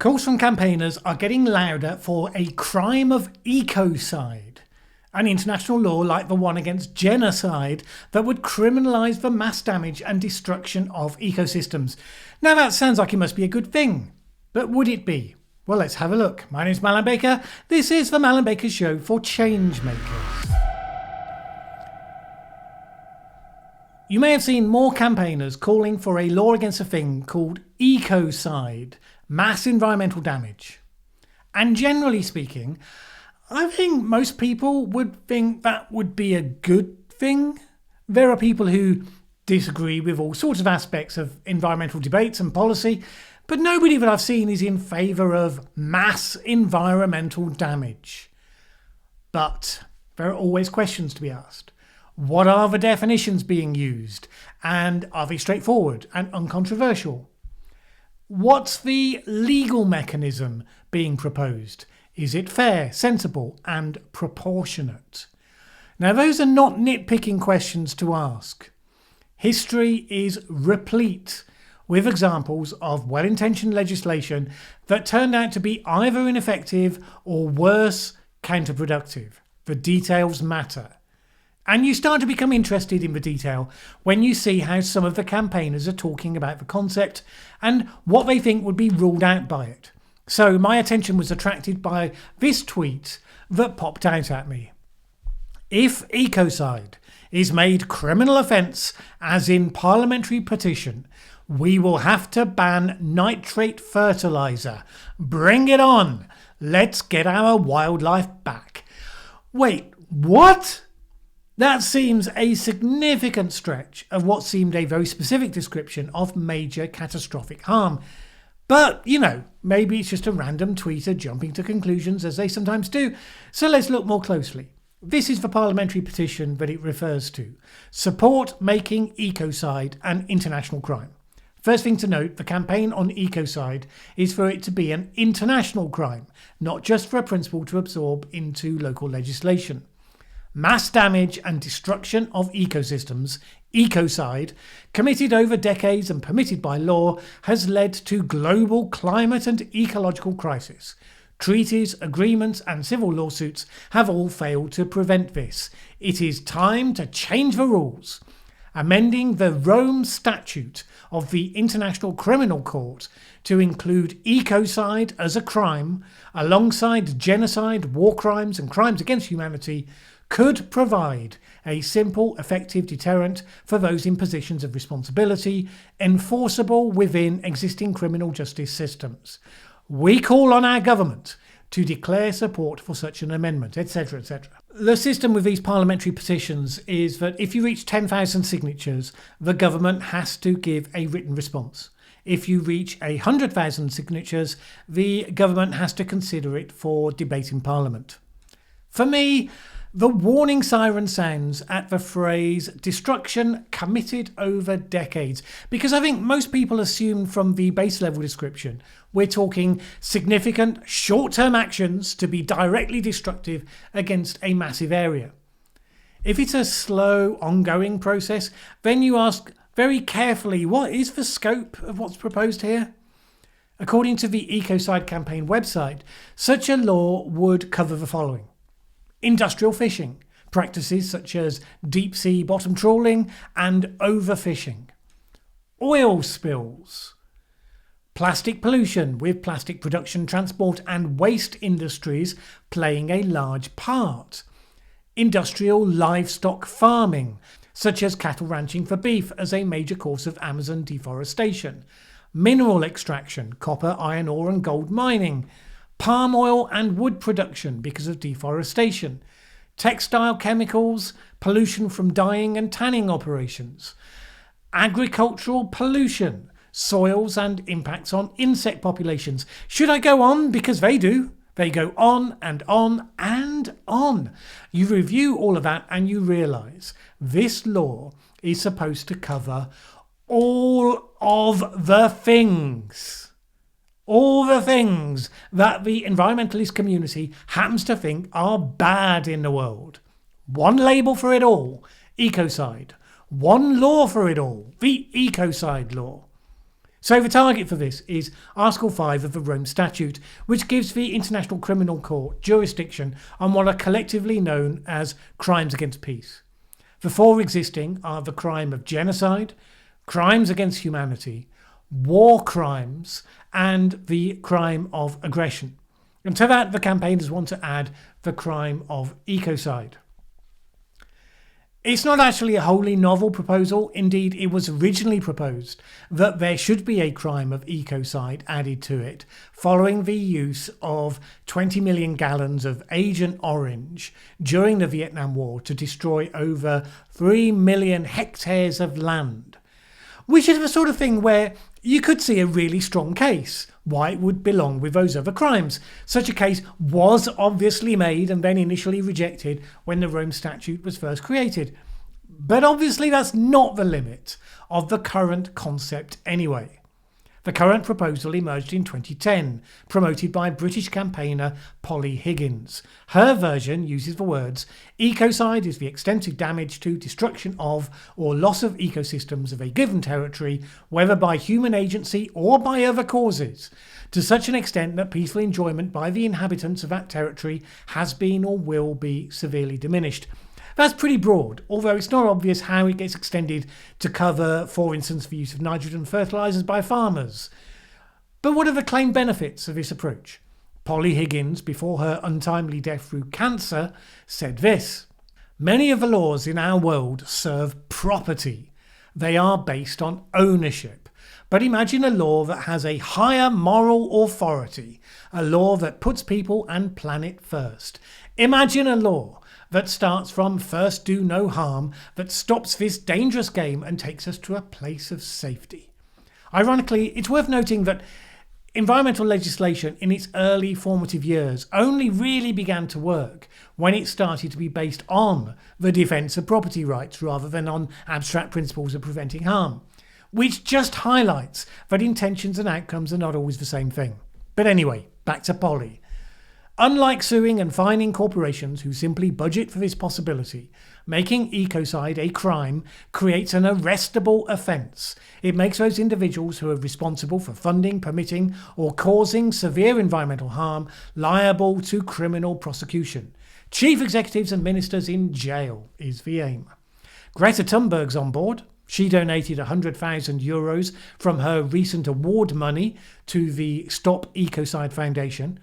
Calls from campaigners are getting louder for a crime of ecocide, an international law like the one against genocide that would criminalise the mass damage and destruction of ecosystems. Now that sounds like it must be a good thing, but would it be? Well, let's have a look. My name's Mallen Baker. This is the Mallen Baker Show for changemakers. You may have seen more campaigners calling for a law against a thing called ecocide, mass environmental damage. And generally speaking, I think most people would think that would be a good thing. There are people who disagree with all sorts of aspects of environmental debates and policy, but nobody that I've seen is in favour of mass environmental damage. But there are always questions to be asked. What are the definitions being used? And are they straightforward and uncontroversial? What's the legal mechanism being proposed? Is it fair, sensible, and proportionate? Now, those are not nitpicking questions to ask. History is replete with examples of well-intentioned legislation that turned out to be either ineffective or worse, counterproductive. The details matter. And you start to become interested in the detail when you see how some of the campaigners are talking about the concept and what they think would be ruled out by it. So my attention was attracted by this tweet that popped out at me. If ecocide is made criminal offence, as in parliamentary petition, we will have to ban nitrate fertiliser. Bring it on. Let's get our wildlife back. Wait, what? That seems a significant stretch of what seemed a very specific description of major catastrophic harm. But, maybe it's just a random tweeter jumping to conclusions as they sometimes do. So let's look more closely. This is the parliamentary petition that it refers to. Support making ecocide an international crime. First thing to note, the campaign on ecocide is for it to be an international crime, not just for a principle to absorb into local legislation. Mass damage and destruction of ecosystems, ecocide, committed over decades and permitted by law, has led to global climate and ecological crisis. Treaties, agreements and civil lawsuits have all failed to prevent this. It is time to change the rules. Amending the Rome Statute of the International Criminal Court to include ecocide as a crime, alongside genocide, war crimes and crimes against humanity, could provide a simple, effective deterrent for those in positions of responsibility, enforceable within existing criminal justice systems. We call on our government to declare support for such an amendment, etc., etc. The system with these parliamentary petitions is that if you reach 10,000 signatures, the government has to give a written response. If you reach 100,000 signatures, the government has to consider it for debate in Parliament. For me, the warning siren sounds at the phrase destruction committed over decades, because I think most people assume from the base level description we're talking significant short-term actions to be directly destructive against a massive area. If it's a slow, ongoing process, then you ask very carefully, what is the scope of what's proposed here? According to the Ecocide campaign website, such a law would cover the following. Industrial fishing, practices such as deep sea bottom trawling and overfishing. Oil spills. Plastic pollution, with plastic production, transport and waste industries playing a large part. Industrial livestock farming, such as cattle ranching for beef as a major cause of Amazon deforestation. Mineral extraction, copper, iron ore and gold mining. Palm oil and wood production because of deforestation, textile chemicals, pollution from dyeing and tanning operations, agricultural pollution, soils and impacts on insect populations. Should I go on? Because they do. They go on and on and on. You review all of that and you realise this law is supposed to cover all of the things. All the things that the environmentalist community happens to think are bad in the world. One label for it all, ecocide. One law for it all, the ecocide law. So the target for this is Article 5 of the Rome Statute, which gives the International Criminal Court jurisdiction on what are collectively known as crimes against peace. The four existing are the crime of genocide, crimes against humanity, war crimes, and the crime of aggression. And to that, the campaigners want to add the crime of ecocide. It's not actually a wholly novel proposal. Indeed, it was originally proposed that there should be a crime of ecocide added to it, following the use of 20 million gallons of Agent Orange during the Vietnam War to destroy over 3 million hectares of land, which is the sort of thing where you could see a really strong case why it would belong with those other crimes. Such a case was obviously made and then initially rejected when the Rome Statute was first created. But obviously that's not the limit of the current concept anyway. The current proposal emerged in 2010, promoted by British campaigner Polly Higgins. Her version uses the words, "Ecocide is the extensive damage to destruction of or loss of ecosystems of a given territory, whether by human agency or by other causes, to such an extent that peaceful enjoyment by the inhabitants of that territory has been or will be severely diminished." That's pretty broad, although it's not obvious how it gets extended to cover, for instance, the use of nitrogen fertilisers by farmers. But what are the claimed benefits of this approach? Polly Higgins, before her untimely death through cancer, said this: "Many of the laws in our world serve property. They are based on ownership. But imagine a law that has a higher moral authority, a law that puts people and planet first. Imagine a law that starts from first do no harm, that stops this dangerous game and takes us to a place of safety." Ironically, it's worth noting that environmental legislation in its early formative years only really began to work when it started to be based on the defence of property rights rather than on abstract principles of preventing harm, which just highlights that intentions and outcomes are not always the same thing. But anyway, back to Polly. Unlike suing and fining corporations who simply budget for this possibility, making ecocide a crime creates an arrestable offence. It makes those individuals who are responsible for funding, permitting, or causing severe environmental harm liable to criminal prosecution. Chief executives and ministers in jail is the aim. Greta Thunberg's on board. She donated €100,000 from her recent award money to the Stop Ecocide Foundation.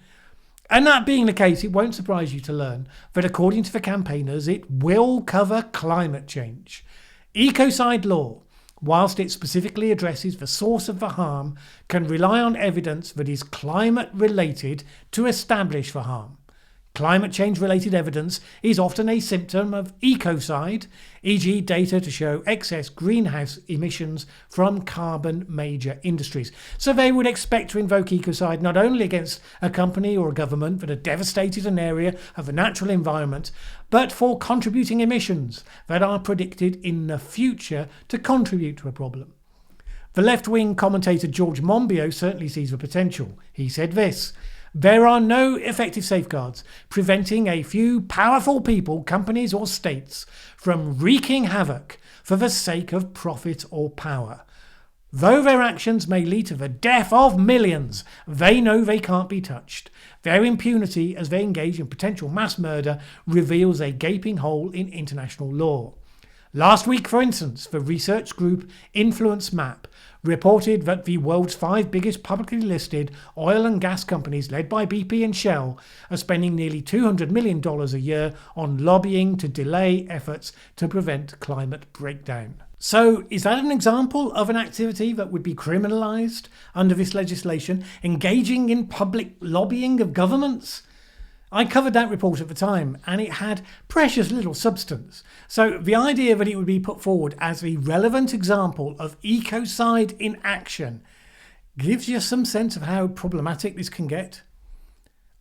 And that being the case, it won't surprise you to learn that according to the campaigners, it will cover climate change. Ecocide law, whilst it specifically addresses the source of the harm, can rely on evidence that is climate related to establish the harm. Climate change related evidence is often a symptom of ecocide, e.g. data to show excess greenhouse emissions from carbon major industries. So they would expect to invoke ecocide not only against a company or a government that have devastated an area of the natural environment, but for contributing emissions that are predicted in the future to contribute to a problem. The left-wing commentator George Monbiot certainly sees the potential. He said this: "There are no effective safeguards preventing a few powerful people, companies or states from wreaking havoc for the sake of profit or power. Though their actions may lead to the death of millions, they know they can't be touched. Their impunity as they engage in potential mass murder reveals a gaping hole in international law." Last week, for instance, the research group Influence Map reported that the world's 5 biggest publicly listed oil and gas companies, led by BP and Shell, are spending nearly $200 million a year on lobbying to delay efforts to prevent climate breakdown. So is that an example of an activity that would be criminalised under this legislation, engaging in public lobbying of governments? I covered that report at the time, and it had precious little substance. So the idea that it would be put forward as a relevant example of ecocide in action gives you some sense of how problematic this can get.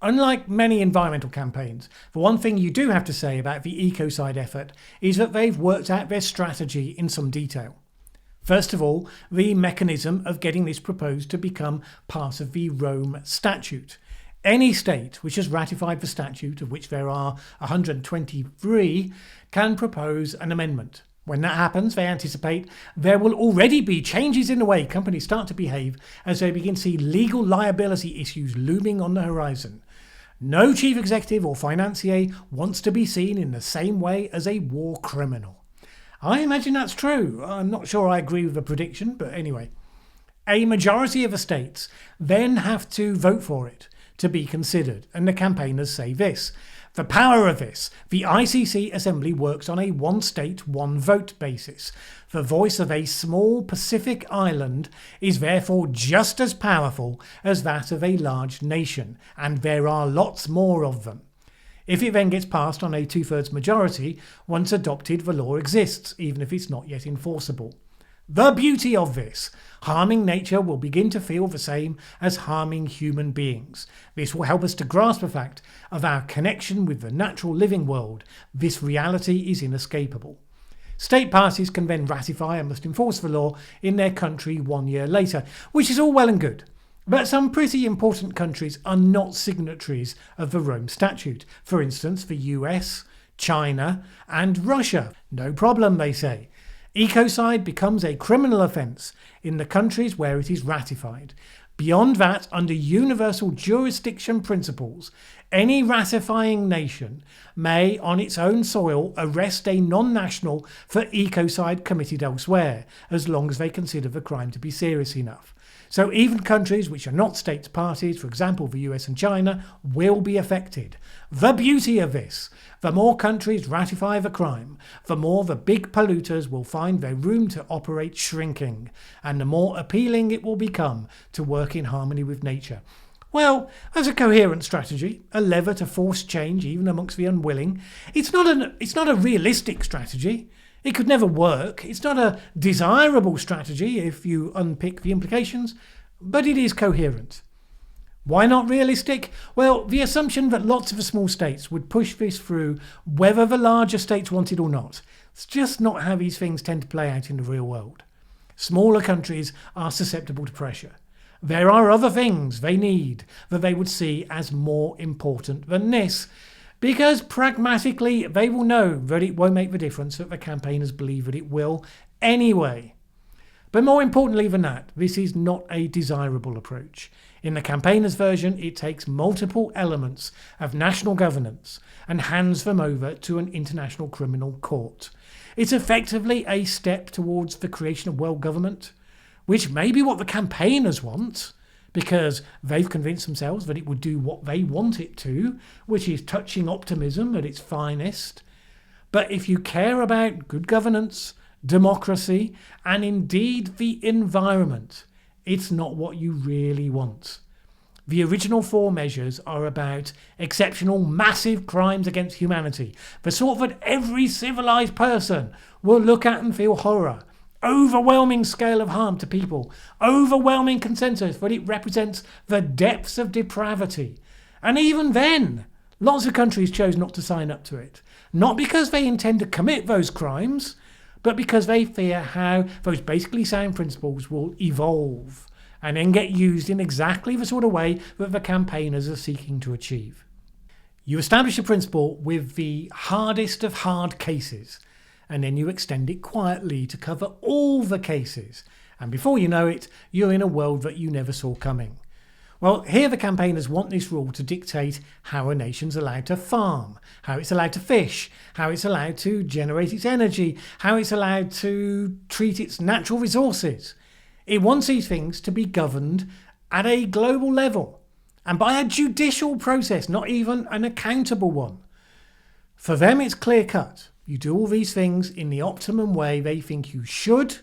Unlike many environmental campaigns, the one thing you do have to say about the ecocide effort is that they've worked out their strategy in some detail. First of all, the mechanism of getting this proposed to become part of the Rome Statute. Any state which has ratified the statute, of which there are 123, can propose an amendment. When that happens, they anticipate there will already be changes in the way companies start to behave as they begin to see legal liability issues looming on the horizon. No chief executive or financier wants to be seen in the same way as a war criminal. I imagine that's true. I'm not sure I agree with the prediction, but anyway. A majority of the states then have to vote for it to be considered, and the campaigners say this. The power of this. The ICC Assembly works on a one state, one vote basis. The voice of a small Pacific island is therefore just as powerful as that of a large nation, and there are lots more of them. If it then gets passed on a 2/3 majority, once adopted, the law exists, even if it's not yet enforceable. The beauty of this. Harming nature will begin to feel the same as harming human beings. This will help us to grasp the fact of our connection with the natural living world. This reality is inescapable. State parties can then ratify and must enforce the law in their country 1 year later, which is all well and good. But some pretty important countries are not signatories of the Rome Statute. For instance, the US, China, and Russia. No problem, they say. Ecocide becomes a criminal offence in the countries where it is ratified. Beyond that, under universal jurisdiction principles, any ratifying nation may, on its own soil, arrest a non-national for ecocide committed elsewhere, as long as they consider the crime to be serious enough. So even countries which are not states parties, for example the US and China, will be affected. The beauty of this, the more countries ratify the crime, the more the big polluters will find their room to operate shrinking, and the more appealing it will become to work in harmony with nature. Well, as a coherent strategy, a lever to force change even amongst the unwilling, it's not a realistic strategy. It could never work. It's not a desirable strategy if you unpick the implications, but it is coherent. Why not realistic? Well, the assumption that lots of the small states would push this through whether the larger states want it or not. It's just not how these things tend to play out in the real world. Smaller countries are susceptible to pressure. There are other things they need that they would see as more important than this, because pragmatically they will know that it won't make the difference that the campaigners believe that it will anyway. But more importantly than that, this is not a desirable approach. In the campaigners' version, it takes multiple elements of national governance and hands them over to an international criminal court. It's effectively a step towards the creation of world government, which may be what the campaigners want, because they've convinced themselves that it would do what they want it to, which is touching optimism at its finest. But if you care about good governance, democracy, and indeed the environment, it's not what you really want. The original four measures are about exceptional, massive crimes against humanity, the sort that every civilized person will look at and feel horror. Overwhelming scale of harm to people, overwhelming consensus that it represents the depths of depravity. And even then, lots of countries chose not to sign up to it. Not because they intend to commit those crimes, but because they fear how those basically sound principles will evolve and then get used in exactly the sort of way that the campaigners are seeking to achieve. You establish a principle with the hardest of hard cases, and then you extend it quietly to cover all the cases. And before you know it, you're in a world that you never saw coming. Well, here the campaigners want this rule to dictate how a nation's allowed to farm, how it's allowed to fish, how it's allowed to generate its energy, how it's allowed to treat its natural resources. It wants these things to be governed at a global level and by a judicial process, not even an accountable one. For them, it's clear cut. You do all these things in the optimum way they think you should,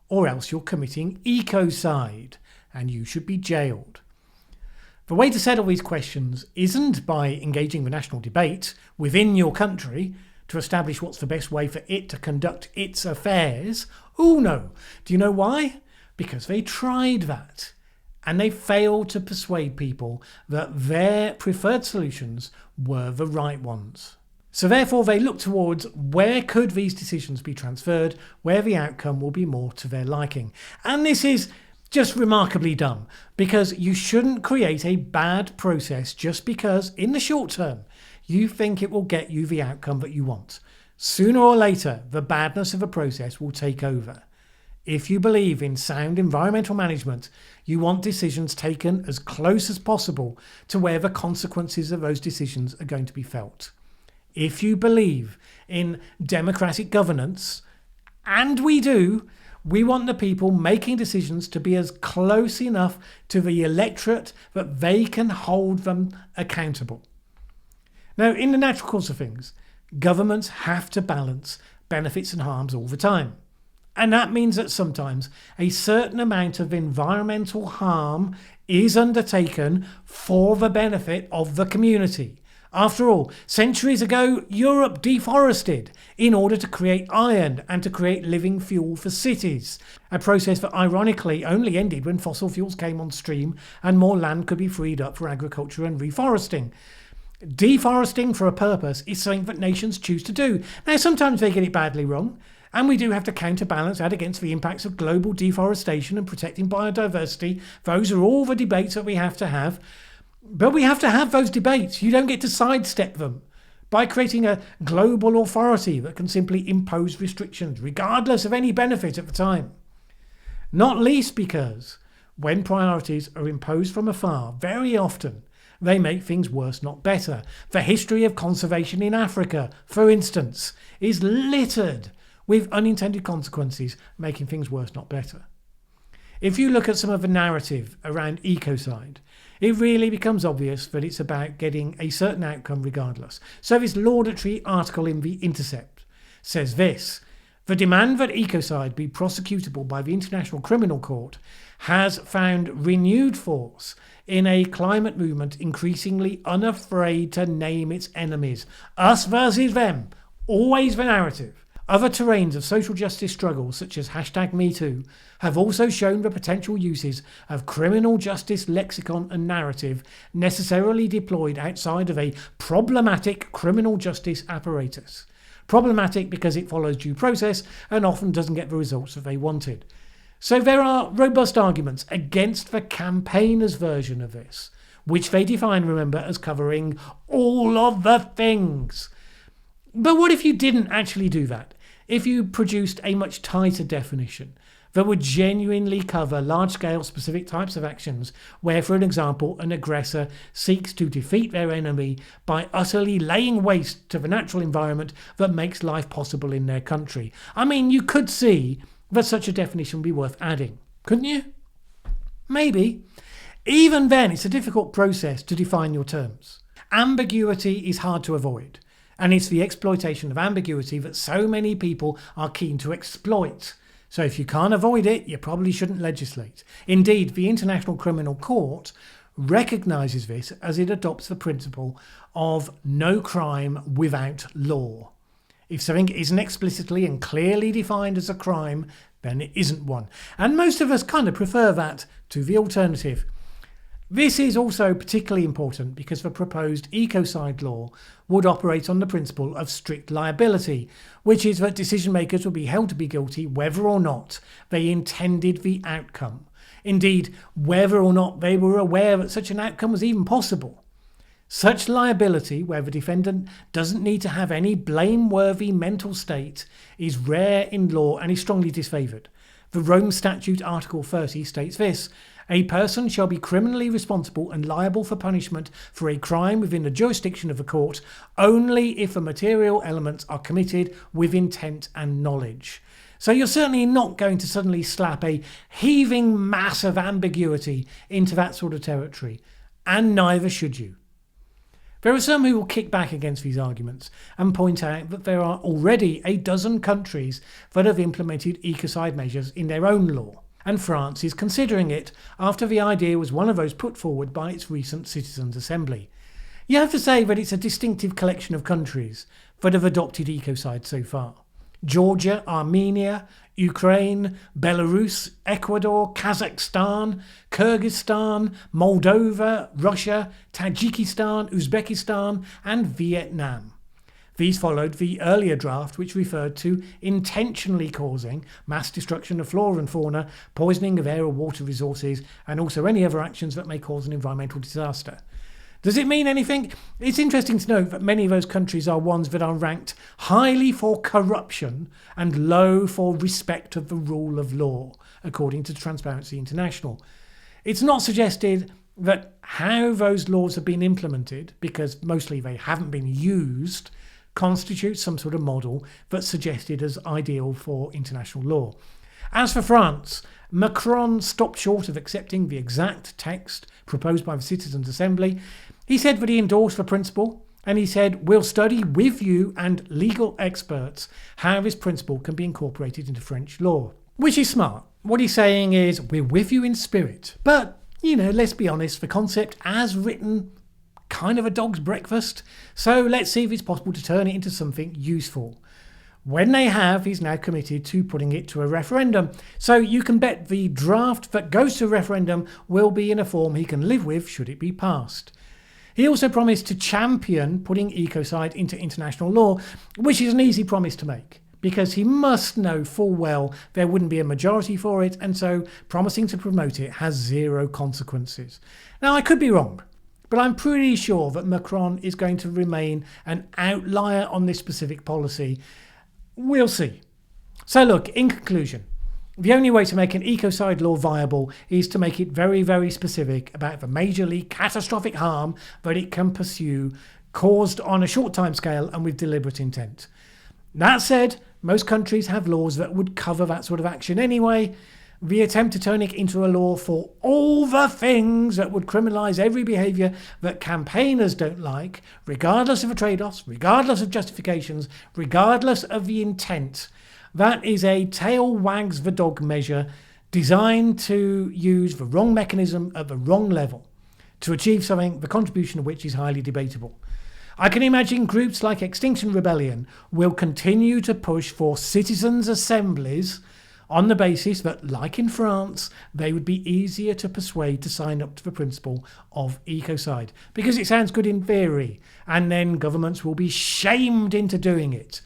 or else you're committing ecocide and you should be jailed. The way to settle these questions isn't by engaging the national debate within your country to establish what's the best way for it to conduct its affairs. Oh no. Do you know why? Because they tried that and they failed to persuade people that their preferred solutions were the right ones. So therefore they look towards where could these decisions be transferred, where the outcome will be more to their liking. And this is just remarkably dumb, because you shouldn't create a bad process just because in the short term you think it will get you the outcome that you want. Sooner or later, the badness of a process will take over. If you believe in sound environmental management, you want decisions taken as close as possible to where the consequences of those decisions are going to be felt. If you believe in democratic governance, and we do, we want the people making decisions to be as close enough to the electorate that they can hold them accountable. Now, in the natural course of things, governments have to balance benefits and harms all the time. And that means that sometimes a certain amount of environmental harm is undertaken for the benefit of the community. After all, centuries ago, Europe deforested in order to create iron and to create living fuel for cities, a process that ironically only ended when fossil fuels came on stream and more land could be freed up for agriculture and reforesting. Deforesting for a purpose is something that nations choose to do. Now, sometimes they get it badly wrong, and we do have to counterbalance that against the impacts of global deforestation and protecting biodiversity. Those are all the debates that we have to have. But we have to have those debates. You don't get to sidestep them by creating a global authority that can simply impose restrictions, regardless of any benefit at the time. Not least because when priorities are imposed from afar, very often they make things worse, not better. The history of conservation in Africa, for instance, is littered with unintended consequences, making things worse, not better. If you look at some of the narrative around ecocide, it really becomes obvious that it's about getting a certain outcome regardless. So this laudatory article in The Intercept says this: the demand that ecocide be prosecutable by the International Criminal Court has found renewed force in a climate movement increasingly unafraid to name its enemies. Us versus them, always the narrative. Other terrains of social justice struggles, such as #MeToo, have also shown the potential uses of criminal justice lexicon and narrative necessarily deployed outside of a problematic criminal justice apparatus. Problematic because it follows due process and often doesn't get the results that they wanted. So there are robust arguments against the campaigners' version of this, which they define, remember, as covering all of the things. But what if you didn't actually do that? If you produced a much tighter definition that would genuinely cover large-scale specific types of actions where, for an example, an aggressor seeks to defeat their enemy by utterly laying waste to the natural environment that makes life possible in their country. I mean, you could see that such a definition would be worth adding, couldn't you? Maybe. Even then, it's a difficult process to define your terms. Ambiguity is hard to avoid. And it's the exploitation of ambiguity that so many people are keen to exploit. So if you can't avoid it, you probably shouldn't legislate. Indeed, the International Criminal Court recognises this as it adopts the principle of no crime without law. If something isn't explicitly and clearly defined as a crime, then it isn't one. And most of us kind of prefer that to the alternative. This is also particularly important because the proposed ecocide law would operate on the principle of strict liability, which is that decision makers will be held to be guilty whether or not they intended the outcome. Indeed, whether or not they were aware that such an outcome was even possible. Such liability, where the defendant doesn't need to have any blameworthy mental state, is rare in law and is strongly disfavoured. The Rome Statute Article 30 states this: a person shall be criminally responsible and liable for punishment for a crime within the jurisdiction of the court only if the material elements are committed with intent and knowledge. So you're certainly not going to suddenly slap a heaving mass of ambiguity into that sort of territory, and neither should you. There are some who will kick back against these arguments and point out that there are already a dozen countries that have implemented ecocide measures in their own law, and France is considering it after the idea was one of those put forward by its recent Citizens' Assembly. You have to say that it's a distinctive collection of countries that have adopted ecocide so far. Georgia, Armenia, Ukraine, Belarus, Ecuador, Kazakhstan, Kyrgyzstan, Moldova, Russia, Tajikistan, Uzbekistan, and Vietnam. These followed the earlier draft, which referred to intentionally causing mass destruction of flora and fauna, poisoning of air or water resources, and also any other actions that may cause an environmental disaster. Does it mean anything? It's interesting to note that many of those countries are ones that are ranked highly for corruption and low for respect of the rule of law, according to Transparency International. It's not suggested that how those laws have been implemented, because mostly they haven't been used, constitutes some sort of model that's suggested as ideal for international law. As for France, Macron stopped short of accepting the exact text proposed by the Citizens' Assembly. He said that he endorsed the principle, and he said, "We'll study with you and legal experts how this principle can be incorporated into French law." Which is smart. What he's saying is, we're with you in spirit. But, let's be honest, the concept as written, kind of a dog's breakfast. So let's see if it's possible to turn it into something useful. When they have, he's now committed to putting it to a referendum. So you can bet the draft that goes to a referendum will be in a form he can live with should it be passed. He also promised to champion putting ecocide into international law, which is an easy promise to make, because he must know full well there wouldn't be a majority for it, and so promising to promote it has zero consequences. Now, I could be wrong, but I'm pretty sure that Macron is going to remain an outlier on this specific policy. We'll see. So look, in conclusion, the only way to make an ecocide law viable is to make it very, very specific about the majorly catastrophic harm that it can pursue, caused on a short time scale and with deliberate intent. That said, most countries have laws that would cover that sort of action anyway. The attempt to turn it into a law for all the things that would criminalise every behaviour that campaigners don't like, regardless of the trade-offs, regardless of justifications, regardless of the intent, that is a tail wags the dog measure designed to use the wrong mechanism at the wrong level to achieve something the contribution of which is highly debatable. I can imagine groups like Extinction Rebellion will continue to push for citizens' assemblies on the basis that, like in France, they would be easier to persuade to sign up to the principle of ecocide, because it sounds good in theory, and then governments will be shamed into doing it.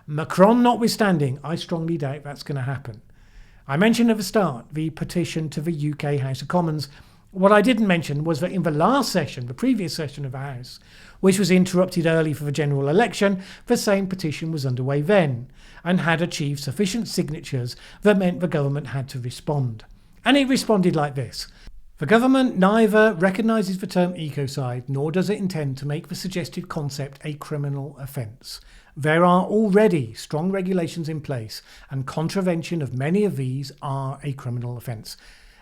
Macron notwithstanding, I strongly doubt that's going to happen. I mentioned at the start the petition to the UK House of Commons. What I didn't mention was that in the last session, the previous session of the House, which was interrupted early for the general election, the same petition was underway then and had achieved sufficient signatures that meant the government had to respond. And it responded like this. The government neither recognises the term ecocide nor does it intend to make the suggested concept a criminal offence. There are already strong regulations in place, and contravention of many of these are a criminal offence.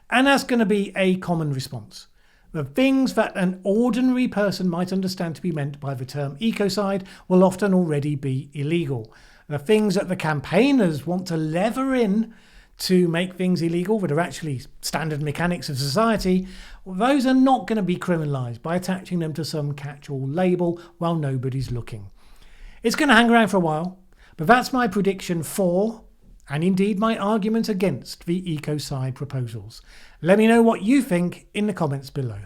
And that's going to be a common response. The things that an ordinary person might understand to be meant by the term ecocide will often already be illegal. The things that the campaigners want to lever in to make things illegal that are actually standard mechanics of society, those are not going to be criminalised by attaching them to some catch-all label while nobody's looking. It's going to hang around for a while, but that's my prediction for, and indeed my argument against, the ecocide proposals. Let me know what you think in the comments below.